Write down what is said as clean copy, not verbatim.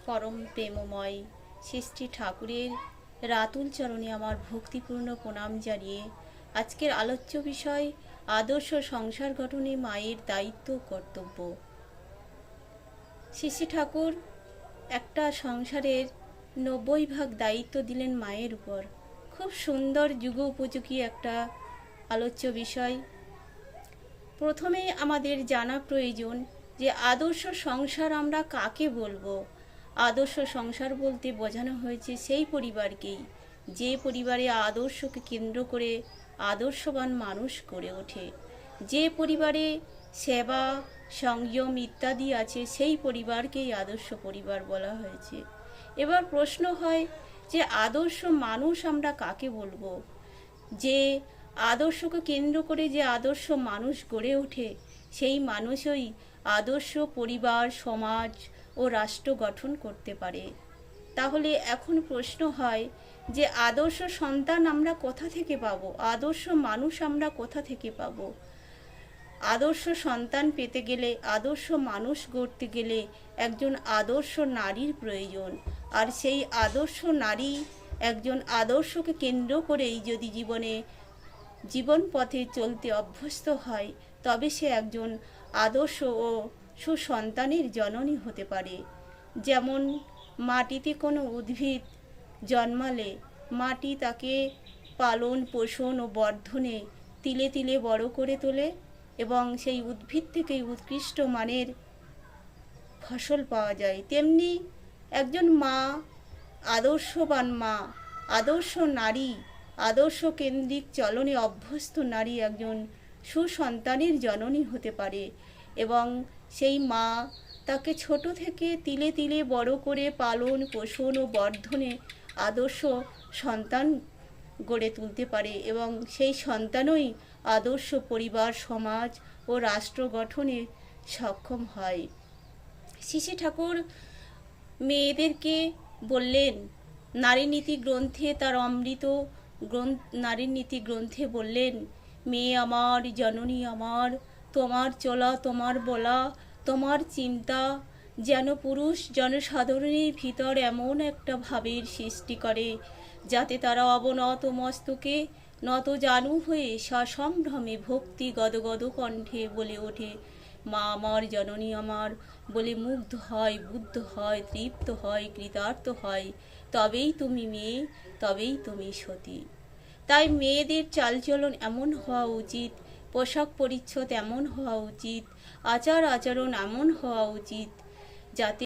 পরম প্রেমময় সৃষ্টি ঠাকুরের রাতুল চরণে আমার ভক্তিপূর্ণ প্রণাম জানিয়ে আজকের আলোচ্য বিষয় আদর্শ সংসার গঠনে মায়ের দায়িত্ব কর্তব্য। শ্রী ঠাকুর একটা সংসারের 90% দায়িত্ব দিলেন মায়ের উপর। খুব সুন্দর যুগোপযোগী একটা আলোচ্য বিষয়। প্রথমে আমাদের জানা প্রয়োজন যে আদর্শ সংসার আমরা কাকে বলবো। আদর্শ সংসার বলতে বোঝানো হয়েছে সেই পরিবারকেই যে পরিবারে আদর্শকে কেন্দ্র করে আদর্শবান মানুষ গড়ে ওঠে, যে পরিবারে সেবা সংযম ইত্যাদি আছে সেই পরিবারকেই আদর্শ পরিবার বলা হয়েছে। এবার প্রশ্ন হয় যে আদর্শ মানুষ আমরা কাকে বলবো। যে আদর্শকে কেন্দ্র করে যে আদর্শ মানুষ গড়ে ওঠে সেই মানুষই আদর্শ পরিবার সমাজ ও রাষ্ট্র গঠন করতে পারে। তাহলে এখন প্রশ্ন হয় যে আদর্শ সন্তান আমরা কোথা থেকে পাবো, আদর্শ মানুষ আমরা কোথা থেকে পাবো। আদর্শ সন্তান পেতে গেলে আদর্শ মানুষ গড়তে গেলে একজন আদর্শ নারীর প্রয়োজন। আর সেই আদর্শ নারী একজন আদর্শকে কেন্দ্র করেই যদি জীবন পথে চলতে অভ্যস্ত হয় তবে সে একজন আদর্শ ও সুসন্তানের জননী হতে পারে। যেমন মাটিতে কোনো উদ্ভিদ জন্মালে মাটি তাকে পালন পোষণ ও বর্ধনে তিলে তিলে বড় করে তোলে এবং সেই উদ্ভিদ থেকেই উৎকৃষ্ট মানের ফসল পাওয়া যায়। তেমনি একজন মা, আদর্শবান মা, আদর্শ নারী, আদর্শ কেন্দ্রিক চলনে অভ্যস্ত নারী একজন সুসন্তানের জননী হতে পারে এবং সেই মা তাকে ছোট থেকে তিলে তিলে বড় করে পালন পোষণ ও বর্ধনে আদর্শ সন্তান গড়ে তুলতে পারে এবং সেই সন্তানই আদর্শ পরিবার সমাজ ও রাষ্ট্র গঠনে সক্ষম হয়। শ্রী ঠাকুর মেয়েদেরকে বললেন, নারীনীতি গ্রন্থে তার অমৃত নারীনীতি গ্রন্থে বললেন, মেয়ে আমার, জননী আমার, তোমার চলা তোমার বলা তোমার চিন্তা যেন পুরুষ জনসাধারণের ভিতর এমন একটা ভাবের সৃষ্টি করে যাতে তারা অবনত মস্তকে নত জানু হয়ে সসম্ভ্রমে ভক্তি গদগদ কণ্ঠে বলে ওঠে, মা আমার, জননী আমার বলে মুগ্ধ হয়, বুদ্ধ হয়, তৃপ্ত হয়, কৃতার্থ হয়। তবেই তুমি মেয়ে, তবেই তুমি সতী। তাই মেয়েদের চালচলন এমন হওয়া উচিত, পোশাক পরিচ্ছদ এমন হওয়া উচিত, আচার আচরণ এমন হওয়া উচিত যাতে